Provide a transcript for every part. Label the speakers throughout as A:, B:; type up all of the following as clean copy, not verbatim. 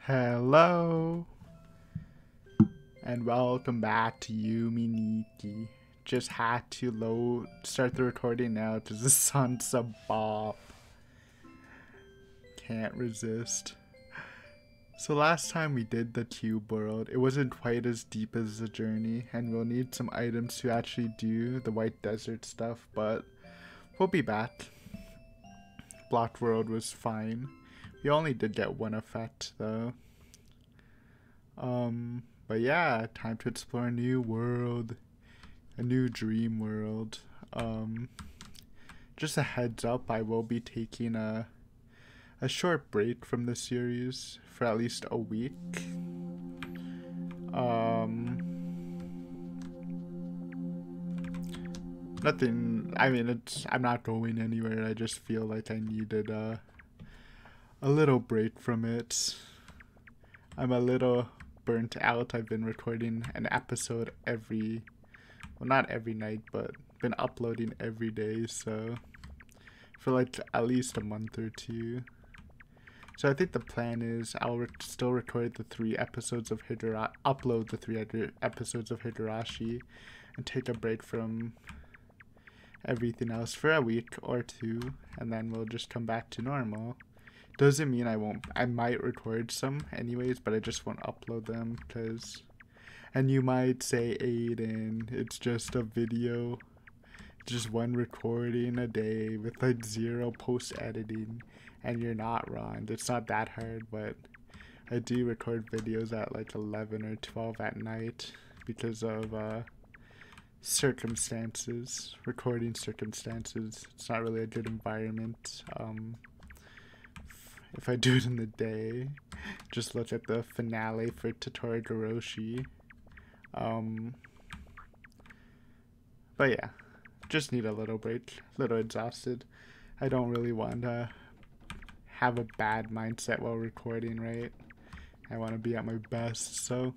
A: Hello, and welcome back to Yume Nikki. Just had to start the recording now because the sun's a bop. Can't resist. So last time we did the cube world, it wasn't quite as deep as the journey, and we'll need some items to actually do the white desert stuff, but we'll be back. Block world was fine. We only did get one effect though. But yeah, time to explore a new world, a new dream world. Just a heads up, I will be taking a short break from the series for at least a week. Nothing, I mean, I'm not going anywhere. I just feel like I needed a little break from it. I'm a little burnt out. I've been recording an episode not every night, but been uploading every day, so for like at least a month or two. So I think the plan is I'll still record the 3 episodes of upload the 3 episodes of Higurashi and take a break from everything else for a week or 2, and then we'll just come back to normal. Doesn't mean I might record some anyways, but I just won't upload them because, and you might say, Aiden, it's just a video, just one recording a day with like 0 post editing, and you're not wrong. It's not that hard, but I do record videos at like 11 or 12 at night because of circumstances, recording circumstances. It's not really a good environment. If I do it in the day, just look at the finale for Totoro. But yeah, just need a little break, a little exhausted. I don't really want to have a bad mindset while recording, right? I want to be at my best, so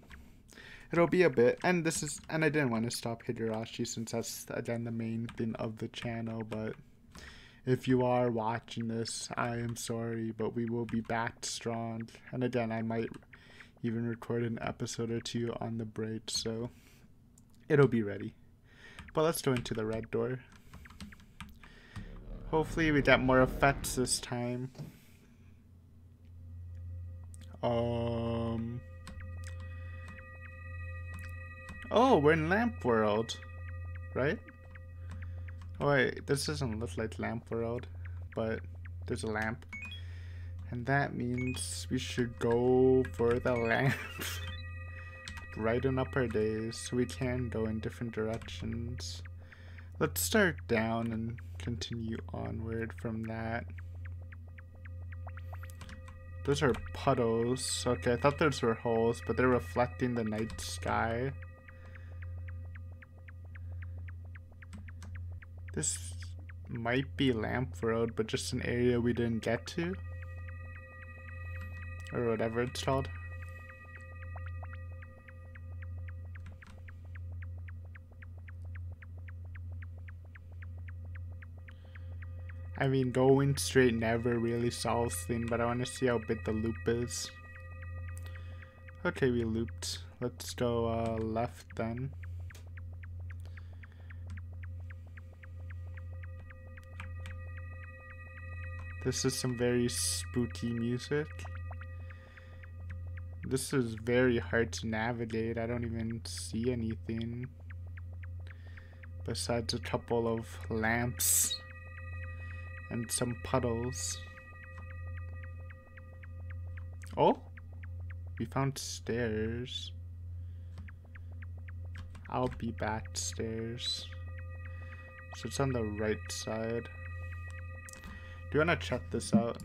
A: it'll be a bit. And I didn't want to stop Higurashi since that's again the main thing of the channel, but if you are watching this, I am sorry, but we will be back strong. And again, I might even record an episode or 2 on the break, so it'll be ready. But let's go into the red door. Hopefully we get more effects this time. Oh, we're in Lamp World, right? Oh wait, this doesn't look like Lamp World, but there's a lamp. And that means we should go for the lamp. Brighten up our days so we can go in different directions. Let's start down and continue onward from that. Those are puddles. Okay, I thought those were holes, but they're reflecting the night sky. This might be Lamp World, but just an area we didn't get to. Or whatever it's called. I mean, going straight never really solves things, but I want to see how big the loop is. Okay, we looped. Let's go left then. This is some very spooky music. This is very hard to navigate. I don't even see anything besides a couple of lamps and some puddles. Oh, we found stairs. I'll be back stairs. So it's on the right side. Do you want to check this out?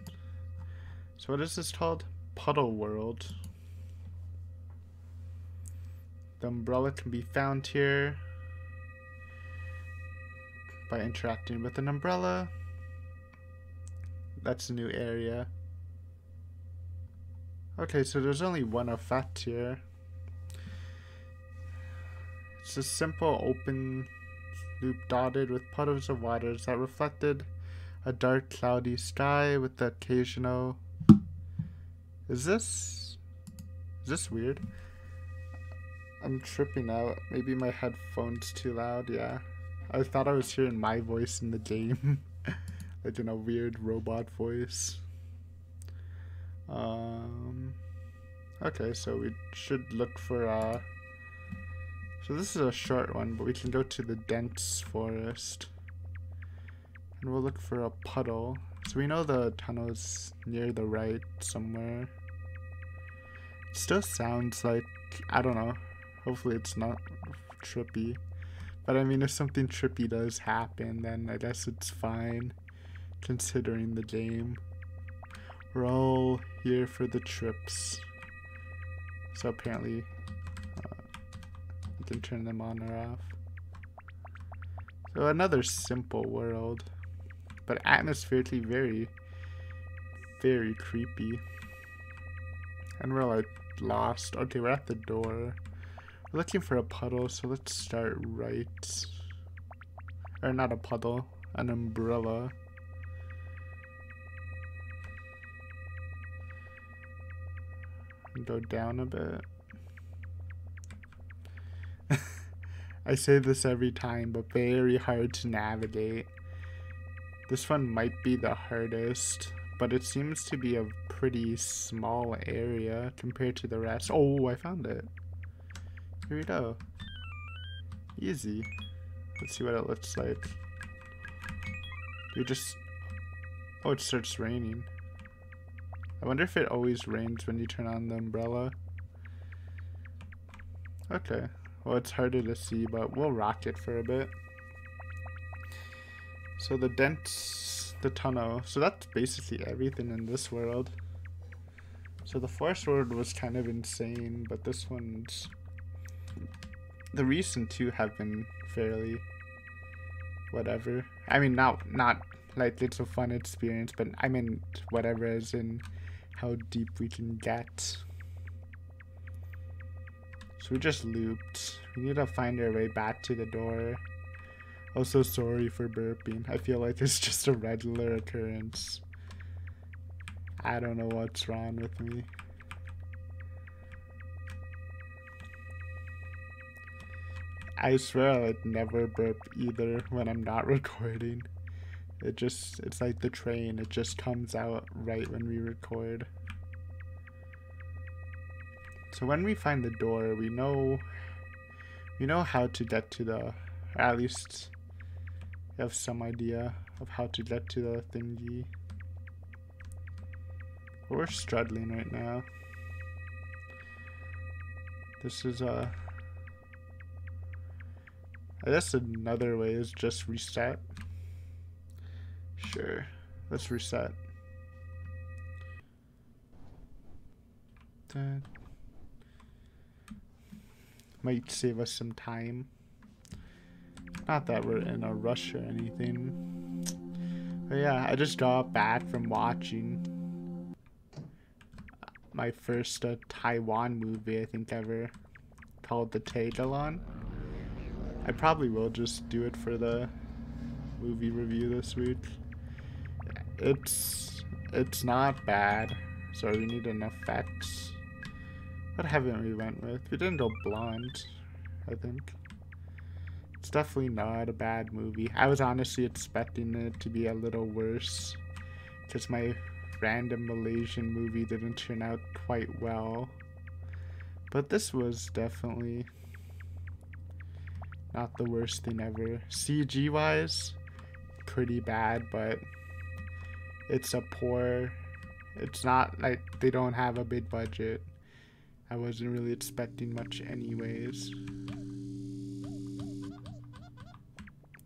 A: So what is this called? Puddle World. The umbrella can be found here by interacting with an umbrella. That's a new area. Okay, so there's only one effect here. It's a simple open loop dotted with puddles of waters that reflected a dark cloudy sky with the occasional... Is this Is this weird? I'm tripping out. Maybe my headphone's too loud, yeah. I thought I was hearing my voice in the game. Like in a weird robot voice. Okay, so we should look for, so this is a short one, but we can go to the dense forest. And we'll look for a puddle. So we know the tunnel's near the right somewhere. It still sounds like, I don't know. Hopefully it's not trippy. But I mean, if something trippy does happen, then I guess it's fine, considering the game. We're all here for the trips. So apparently, you can turn them on or off. So another simple world, but atmospherically very, very creepy. And we're like lost. Okay, we're at the door. We're looking for a puddle, so let's start right. Or not a puddle, an umbrella. And go down a bit. I say this every time, but very hard to navigate. This one might be the hardest, but it seems to be a pretty small area compared to the rest. Oh, I found it. Here we go. Easy. Let's see what it looks like. You just... Oh, it starts raining. I wonder if it always rains when you turn on the umbrella. Okay. Well, it's harder to see, but we'll rock it for a bit. So the tunnel. So that's basically everything in this world. So the forest world was kind of insane, but this one's... The recent two have been fairly... whatever. I mean, not like it's a fun experience, but I mean whatever as in how deep we can get. So we just looped. We need to find our way back to the door. Also, sorry for burping. I feel like it's just a regular occurrence. I don't know what's wrong with me. I swear I like never burp either when I'm not recording. It's like the train. It just comes out right when we record. So when we find the door, we know how to get to the, or at least we have some idea of how to get to the thingy. But we're struggling right now. This is I guess another way is just reset. Sure, let's reset. That might save us some time. Not that we're in a rush or anything. But yeah, I just got back from watching my first Taiwan movie, I think ever, called The Tagalon. I probably will just do it for the movie review this week. It's not bad. So we need an effects. What haven't we went with? We didn't go blonde, I think. It's definitely not a bad movie. I was honestly expecting it to be a little worse, because my random Malaysian movie didn't turn out quite well. But this was definitely not the worst thing ever. CG wise, pretty bad, but it's it's not like they don't have a big budget. I wasn't really expecting much anyways.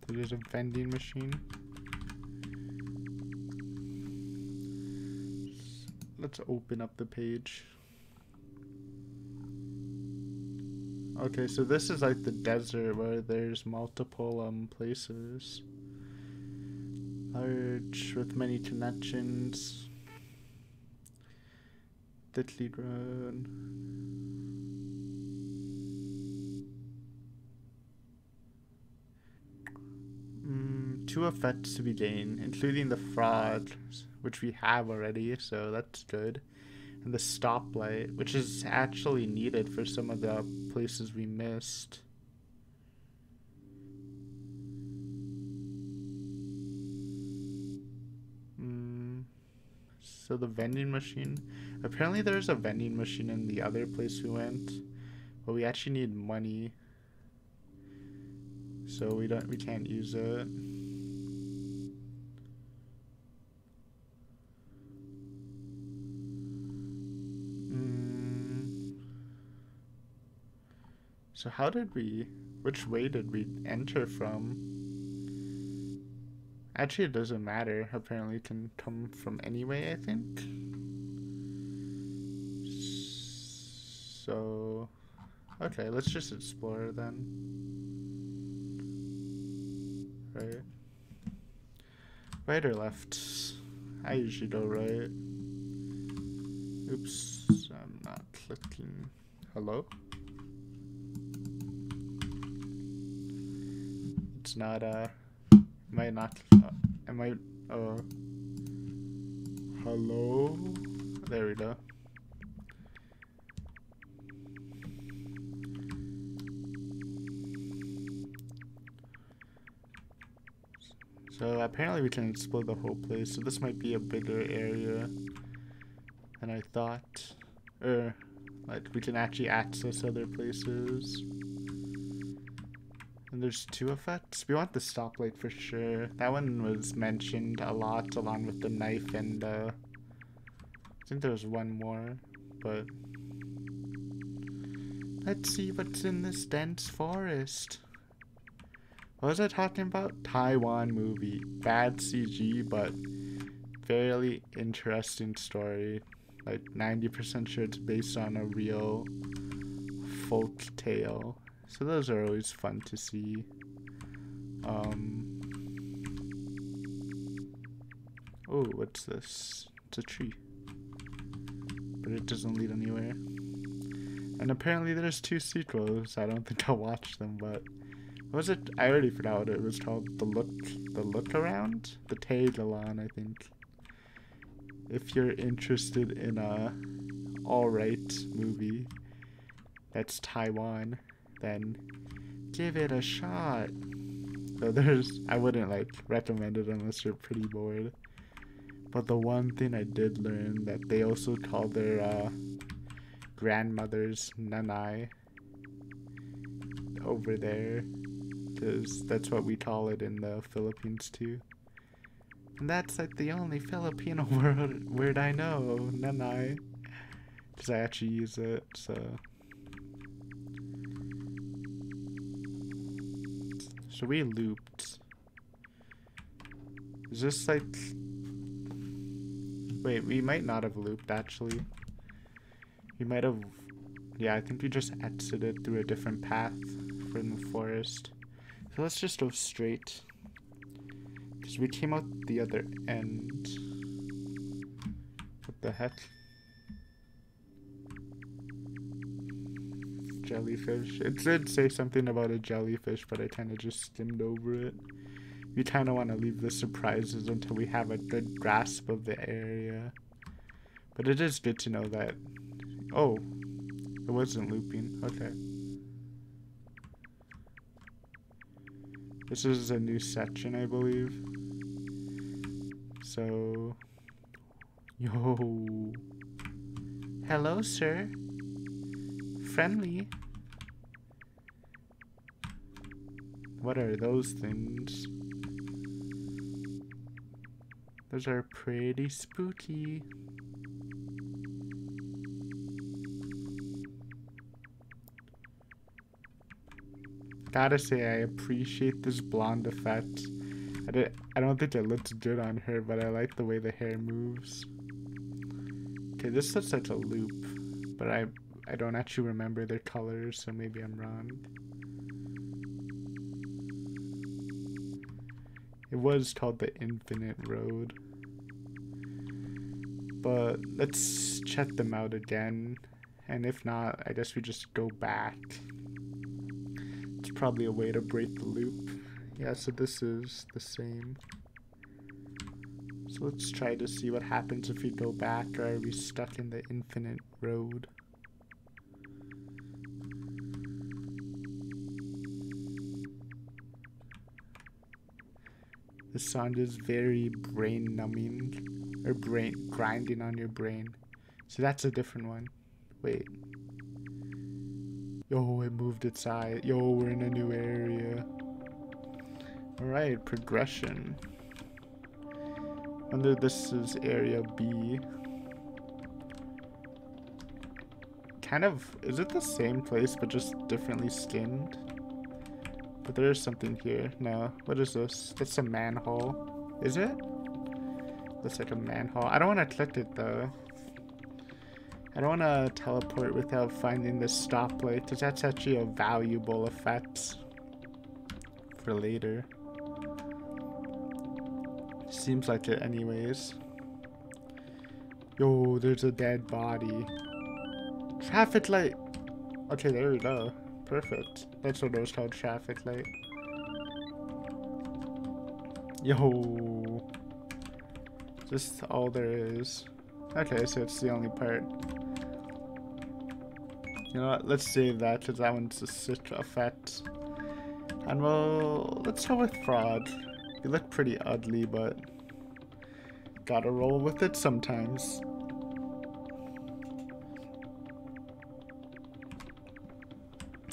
A: So there's a vending machine. Let's open up the page. Okay, so this is like the desert where there's multiple places. Large with many connections. Diddley Road. Two effects to be gained, including the fraud, which we have already, so that's good. And the stoplight, which is actually needed for some of the places we missed. So the vending machine. Apparently there's a vending machine in the other place we went. But we actually need money. So we can't use it. So which way did we enter from? Actually, it doesn't matter. Apparently, it can come from any way, I think. So, okay, let's just explore then. Right. Right or left? I usually go right. Oops, I'm not clicking. Hello? It's not, hello? There we go. So apparently we can explore the whole place, so this might be a bigger area than I thought. Like we can actually access other places. And there's 2 effects. We want the stoplight for sure. That one was mentioned a lot along with the knife and I think there was one more, but let's see what's in this dense forest. What was I talking about? Taiwan movie. Bad CG, but fairly interesting story. Like 90% sure it's based on a real folk tale. So those are always fun to see. Oh, what's this? It's a tree. But it doesn't lead anywhere. And apparently there's 2 sequels. I don't think I'll watch them, but what was it? I already forgot what it was called. The look around? The Tagalon, I think. If you're interested in a alright movie that's Taiwan, then give it a shot. So I wouldn't like recommend it unless you're pretty bored. But the one thing I did learn that they also call their grandmothers nanay over there, because that's what we call it in the Philippines too. And that's like the only Filipino word I know, nanay, because I actually use it. So we looped. Is this like... Wait, we might not have looped actually. We might have... Yeah, I think we just exited through a different path from the forest. So let's just go straight. Because we came out the other end. What the heck? Jellyfish. It did say something about a jellyfish, but I kind of just skimmed over it. We kind of want to leave the surprises until we have a good grasp of the area. But it is good to know that... Oh, it wasn't looping. Okay. This is a new section, I believe. So... Yo. Hello, sir. Friendly. What are those things? Those are pretty spooky. Gotta say, I appreciate this blonde effect. I don't think it looks good on her, but I like the way the hair moves. Okay, this looks like a loop, but I don't actually remember their colors, so maybe I'm wrong. It was called the Infinite Road. But let's check them out again. And if not, I guess we just go back. It's probably a way to break the loop. Yeah, so this is the same. So let's try to see what happens if we go back, or are we stuck in the infinite road? The sound is very brain numbing, or brain grinding on your brain. So that's a different one. Wait. Yo, it moved its eye. Yo, we're in a new area. Alright, progression. Wonder this is area B. Kind of, is it the same place but just differently skinned? But there is something here. No, what is this? That's a manhole. Is it? Looks like a manhole. I don't want to click it though. I don't want to teleport without finding the stoplight, because that's actually a valuable effect for later. Seems like it anyways. Yo, there's a dead body. Traffic light! Okay, there we go. Perfect. That's what it was called, traffic light. Yo. Just all there is. Okay, so it's the only part. You know what, let's save that, because that one's a sick effect. And let's go with fraud. You look pretty ugly, but gotta roll with it sometimes.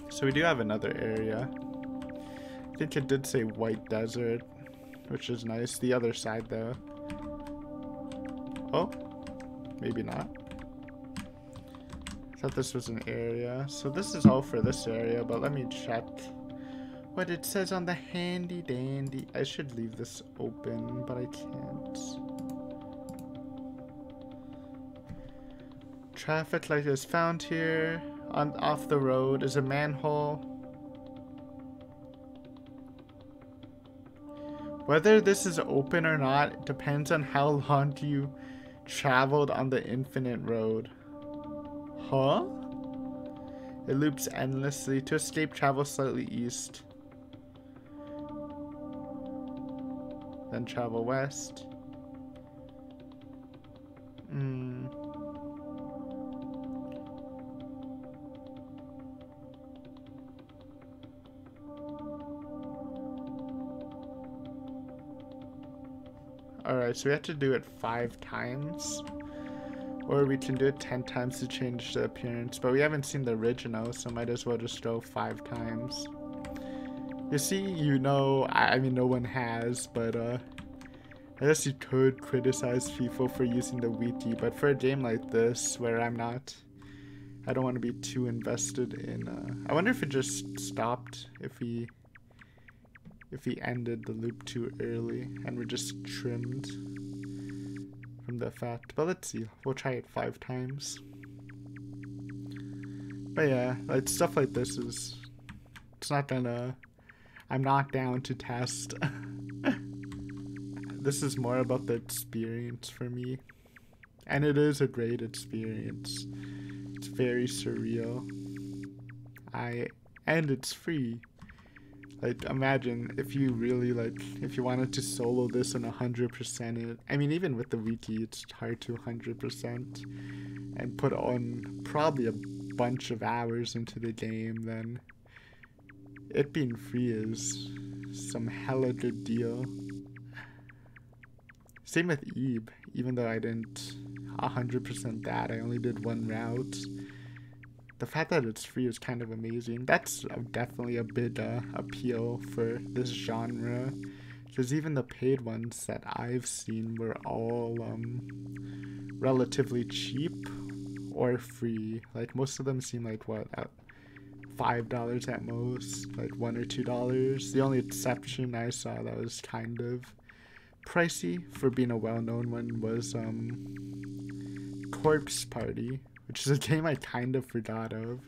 A: So we do have another area. I think it did say white desert, which is nice. The other side though. Oh, maybe not. I thought this was an area. So this is all for this area, but let me check what it says on the handy dandy. I should leave this open, but I can't. Traffic light is found here. Off the road is a manhole. Whether this is open or not depends on how long you traveled on the infinite road. Huh? It loops endlessly. To escape, travel slightly east. Then travel west. Alright, so we have to do it 5 times. Or we can do it 10 times to change the appearance. But we haven't seen the original, so might as well just go 5 times. You see, you know, I mean no one has, but I guess you could criticize people for using the wiki, but for a game like this, where I don't want to be too invested in, I wonder if it just stopped, if we ended the loop too early, and we're just trimmed from the fact. But let's see, we'll try it 5 times. But yeah, like stuff like this is, it's not gonna, I'm not down to test. This is more about the experience for me. And it is a great experience. It's very surreal. And it's free. Like, imagine if you really, like, if you wanted to solo this and 100% it. I mean, even with the wiki, it's hard to 100% and put on probably a bunch of hours into the game, then it being free is some hella good deal. Same with Ebe, even though I didn't 100% that, I only did 1 route. The fact that it's free is kind of amazing. That's definitely a big appeal for this genre, because even the paid ones that I've seen were all relatively cheap or free. Like most of them seem like what, at $5 at most, like $1 or $2. The only exception I saw that was kind of pricey for being a well-known one was Corpse Party, which is a game I kind of forgot of.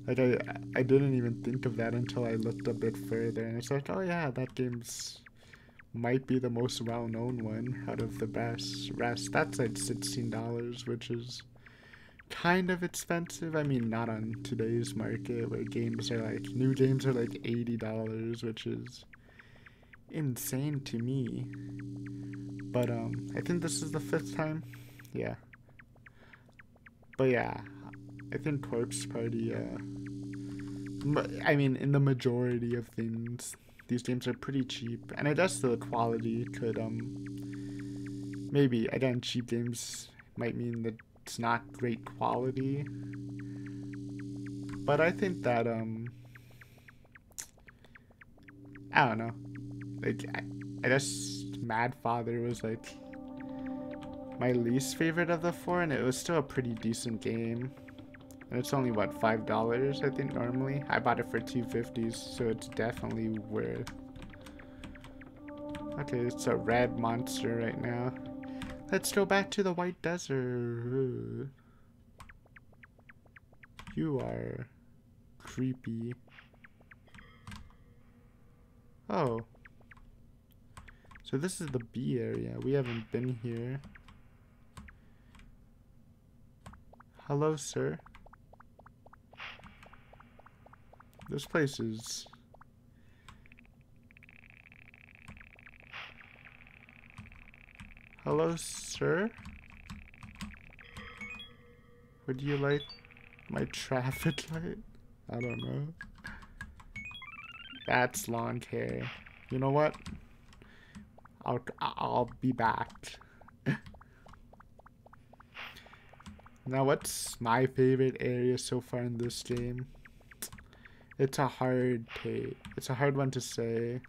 A: Like I didn't even think of that until I looked a bit further, and it's like, oh yeah, that game's might be the most well-known one out of the rest. That's like $16, which is kind of expensive. I mean, not on today's market where games are like, new games are like $80, which is insane to me. But I think this is the 5th time. Yeah. But yeah, I think Corpse Party, I mean, in the majority of things, these games are pretty cheap. And I guess the quality could, maybe, again, cheap games might mean that it's not great quality. But I think that, I don't know. Like, I guess Mad Father was, like, my least favorite of the 4, and it was still a pretty decent game. And it's only, what, $5, I think, normally? I bought it for $2.50, so it's definitely worth. Okay, it's a red monster right now. Let's go back to the White Desert. You are creepy. Oh. So this is the B area. We haven't been here. Hello, sir. This place is... Hello, sir? Would you like my traffic light? I don't know. That's long hair. You know what? I'll be back. Now, what's my favorite area so far in this game? It's a hard one to say.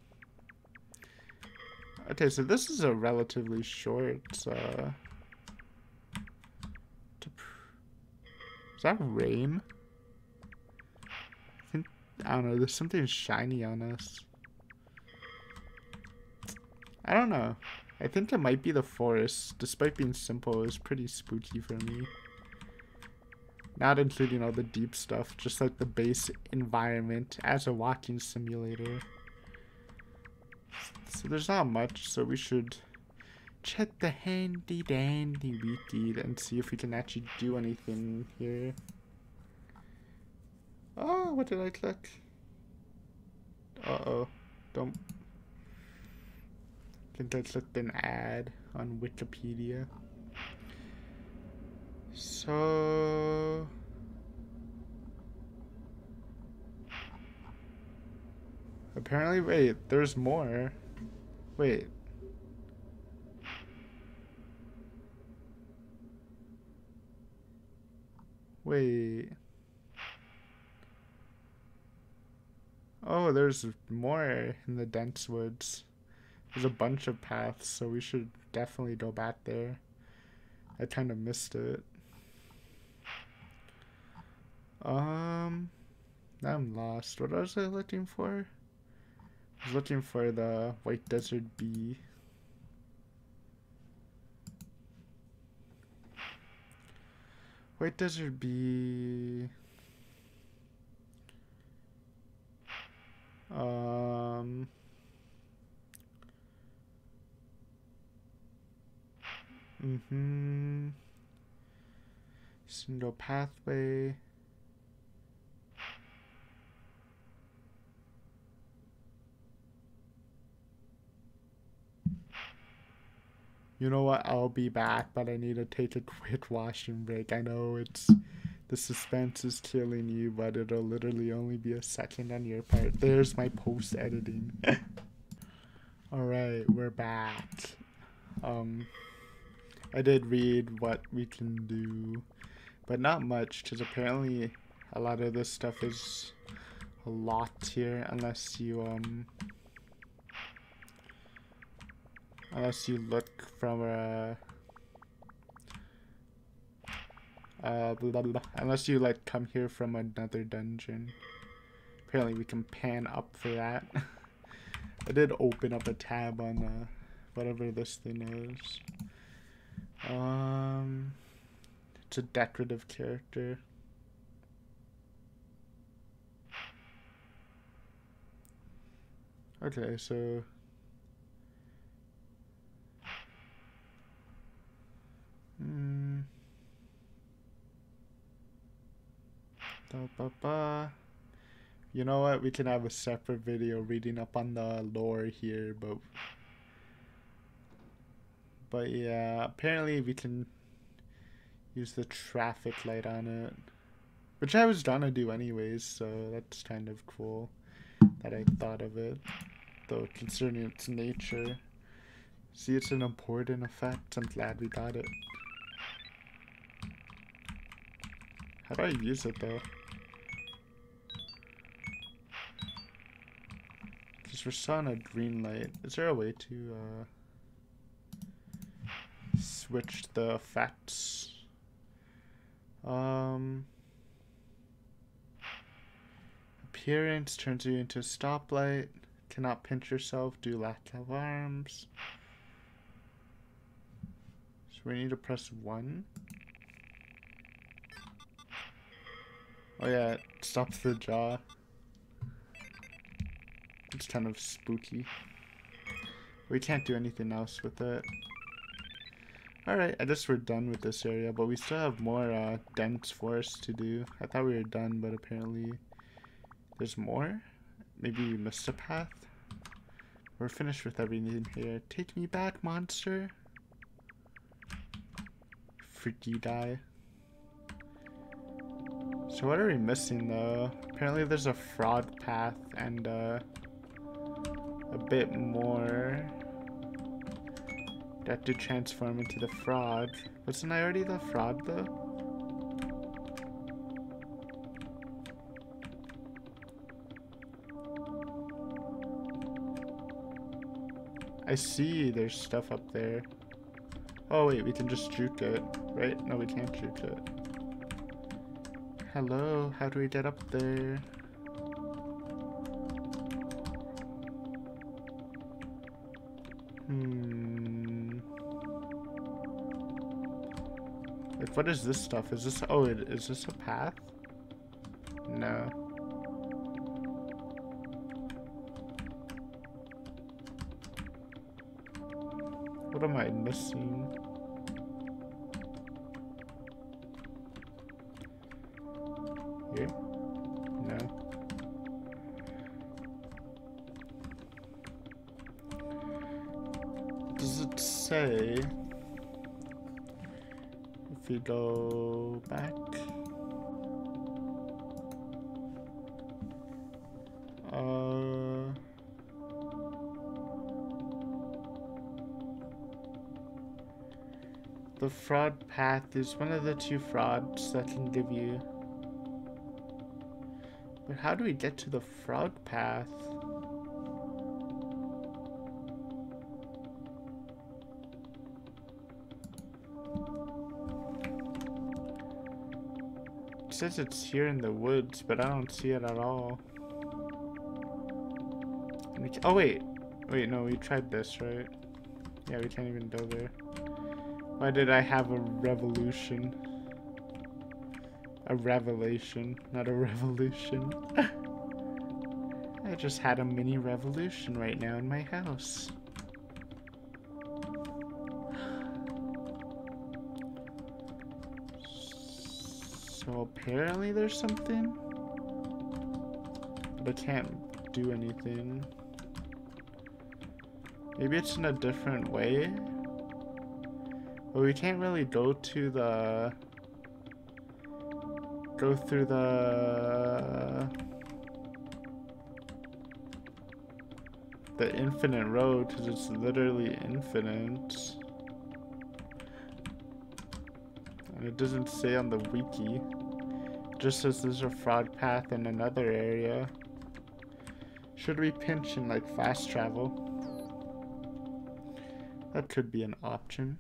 A: Okay, so this is a relatively short, is that rain? I don't know, there's something shiny on us. I don't know. I think it might be the forest. Despite being simple, it was pretty spooky for me. Not including all the deep stuff, just like the base environment as a walking simulator. So there's not much, so we should check the handy dandy wiki and see if we can actually do anything here. Oh, what did I click? Uh-oh. Don't... I think I clicked an ad on Wikipedia. So... Apparently, wait, there's more. Wait. Wait. Oh, there's more in the dense woods. There's a bunch of paths, so we should definitely go back there. I kind of missed it. Now I'm lost. What was I looking for? I was looking for the White Desert Bee. White Desert Bee. Single pathway. You know what? I'll be back, but I need to take a quick washroom break. I know it's... The suspense is killing you, but it'll literally only be a second on your part. There's my post-editing. Alright, we're back. I did read what we can do, but not much, because apparently a lot of this stuff is locked here unless you, look from a... blah, blah, blah. Unless you like come here from another dungeon. Apparently we can pan up for that. I did open up a tab on whatever this thing is. It's a decorative character. Okay, so You know what? We can have a separate video reading up on the lore here, but yeah, apparently we can use the traffic light on it, which I was gonna do anyways, so that's kind of cool that I thought of it, though considering its nature. See, it's an important effect. I'm glad we got it. How do I use it though? Because we're still on a green light. Is there a way to switch the effects? Appearance turns you into a stoplight. Cannot pinch yourself. Do lack of arms. So we need to press 1. Oh yeah, it stops the jaw. It's kind of spooky. We can't do anything else with it. Alright, I guess we're done with this area, but we still have more dense forest to do. I thought we were done, but apparently there's more? Maybe we missed a path? We're finished with everything here. Take me back, monster! Freaky guy. So what are we missing though? Apparently there's a fraud path and a bit more that to transform into the fraud. Wasn't I already the fraud though? I see there's stuff up there. Oh wait, we can just juke it, right? No, we can't juke it. Hello, how do we get up there? Like, what is this stuff? Is this, oh, is this a path? No. What am I missing? Here? No. Does it say if we go back? The fraud path is one of the 2 frauds that can give you. But how do we get to the fraud path? It says it's here in the woods, but I don't see it at all. Oh wait, no, we tried this, right? Yeah, we can't even go there. Why did I have a revolution? A revelation, not a revolution. I just had a mini revolution right now in my house. So apparently there's something, but I can't do anything. Maybe it's in a different way. But we can't really go to the... go through the infinite road, because it's literally infinite. And it doesn't say on the wiki. It just says there's a fraud path in another area. Should we pinch and like fast travel? That could be an option.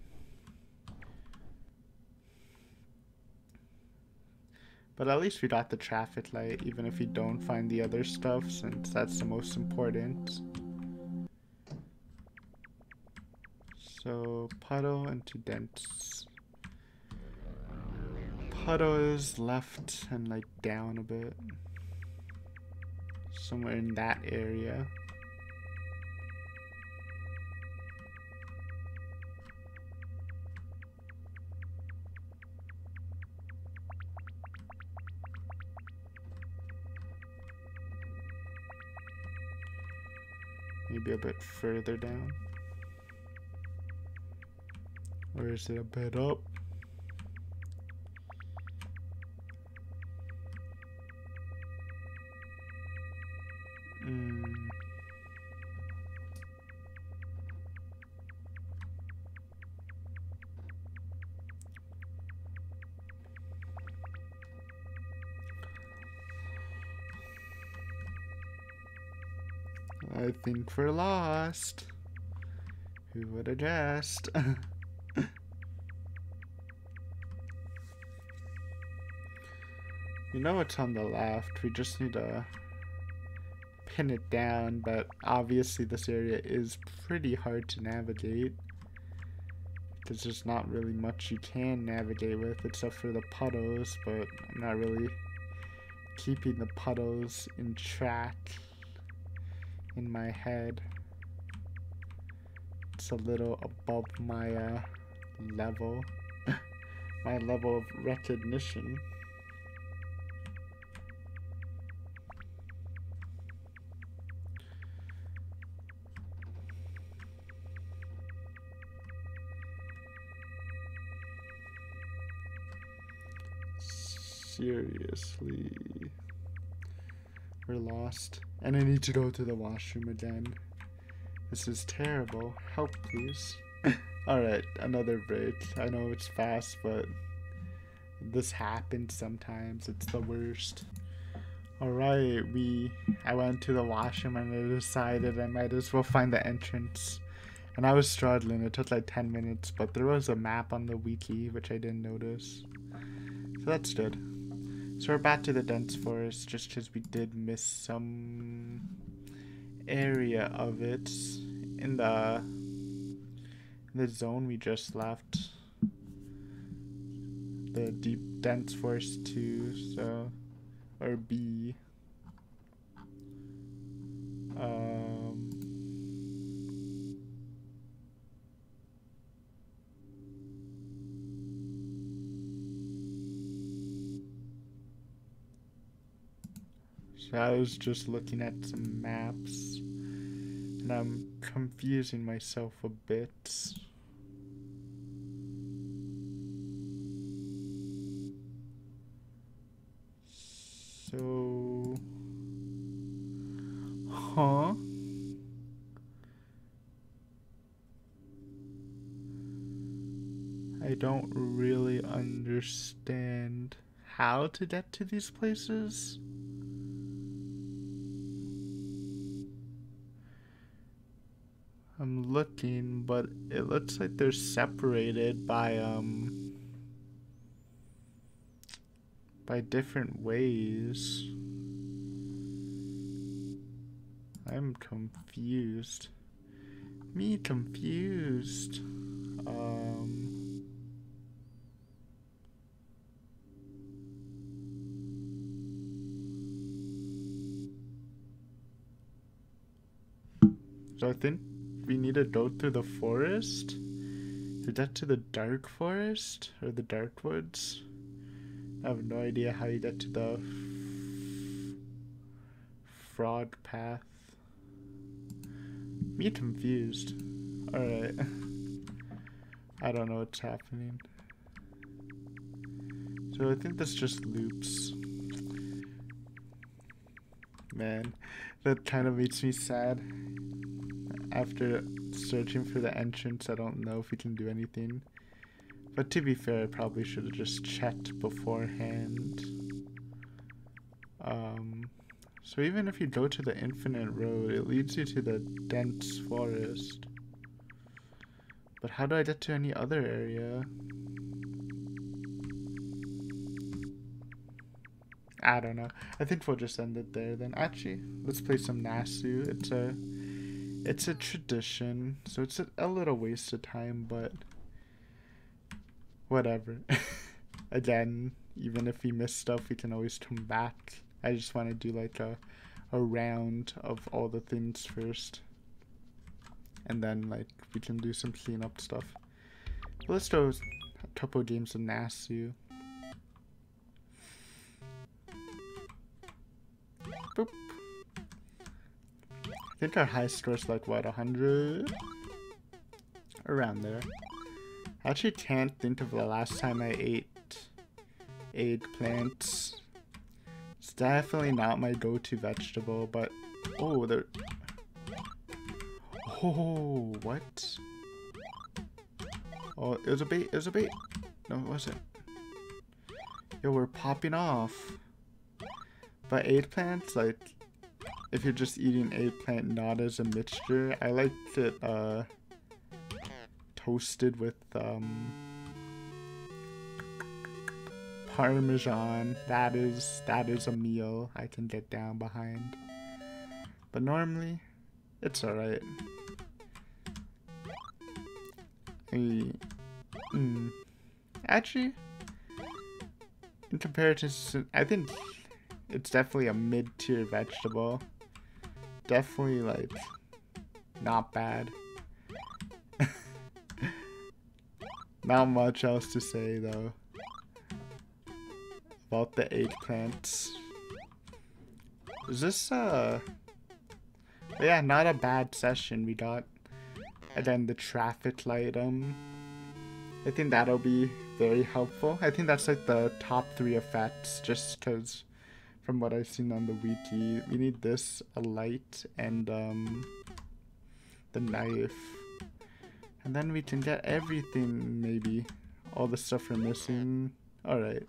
A: But at least we got the traffic light, even if we don't find the other stuff, since that's the most important. So, Puddle into dense. Puddle is left and like down a bit. Somewhere in that area. Maybe a bit further down. Or is it a bit up? I think we're lost. Who would have guessed? You know it's on the left. We just need to pin it down, but obviously this area is pretty hard to navigate. Because there's not really much you can navigate with except for the puddles, but I'm not really keeping the puddles in track in my head. It's a little above my level. My level of recognition. Seriously. We're lost. And I need to go to the washroom again. This is terrible. Help, please. Alright, another break. I know it's fast, but this happens sometimes. It's the worst. Alright, I went to the washroom and I decided I might as well find the entrance. And I was struggling. It took like 10 minutes, but there was a map on the wiki, which I didn't notice. So that's good. So we're back to the dense forest, just because we did miss some area of it in the zone we just left. The deep dense forest 2, so, or B. So I was just looking at some maps, and I'm confusing myself a bit. So, I don't really understand how to get to these places. I'm looking, but it looks like they're separated by different ways. I'm confused. Me confused. So I think we need to go through the forest to get to the dark forest or the dark woods. I have no idea how you get to the frog path. Me confused. Alright. I don't know what's happening. So I think this just loops. Man, that kind of makes me sad. After searching for the entrance, I don't know if we can do anything. But to be fair, I probably should have just checked beforehand. So even if you go to the infinite road, it leads you to the dense forest. But how do I get to any other area? I don't know. I think we'll just end it there then. Actually, let's play some Nasu. It's a tradition, so it's a little waste of time, but whatever. Again, even if we miss stuff, we can always come back. I just want to do like a round of all the things first. And then like we can do some cleanup stuff. But let's do a couple of games of Nasu. Boop. I think our high score is like what, 100? Around there. I actually can't think of the last time I ate eggplants. It's definitely not my go-to vegetable, but oh, there. Oh, what? Oh, it was a bait. It was a bait. No, it wasn't. Yo, we're popping off. But eggplants, like, if you're just eating eggplant not as a mixture, I like it toasted with Parmesan. That is a meal I can get down behind. But normally, it's alright. Actually, in comparison, I think it's definitely a mid-tier vegetable. Definitely, like, not bad. Not much else to say, though, about the eggplants. Is this, yeah, not a bad session we got. And then the traffic light, I think that'll be very helpful. I think that's like the top 3 effects, just because from what I've seen on the wiki, we need this, a light, and the knife. And then we can get everything, maybe. All the stuff we're missing. Alright.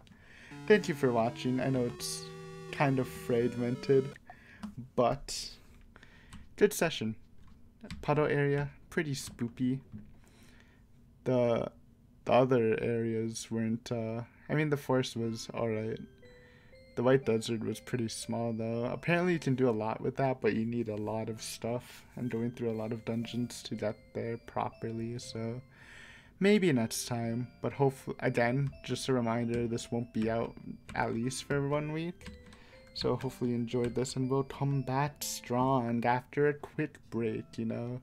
A: Thank you for watching. I know it's kind of fragmented, but good session. Puddle area, pretty spoopy. The other areas weren't, I mean, the forest was alright. The White Desert was pretty small, though. Apparently you can do a lot with that, but you need a lot of stuff and going through a lot of dungeons to get there properly, so maybe next time. But hopefully, again, just a reminder, this won't be out at least for 1 week. So hopefully you enjoyed this, and we'll come back strong after a quick break, you know?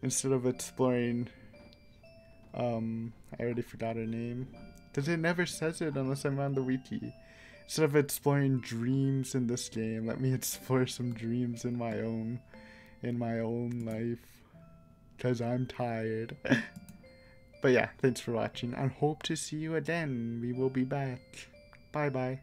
A: Instead of exploring, I already forgot her name. Because it never says it unless I'm on the wiki. Instead of exploring dreams in this game, let me explore some dreams in my own life. Because I'm tired. But yeah, thanks for watching. I hope to see you again. We will be back. Bye bye.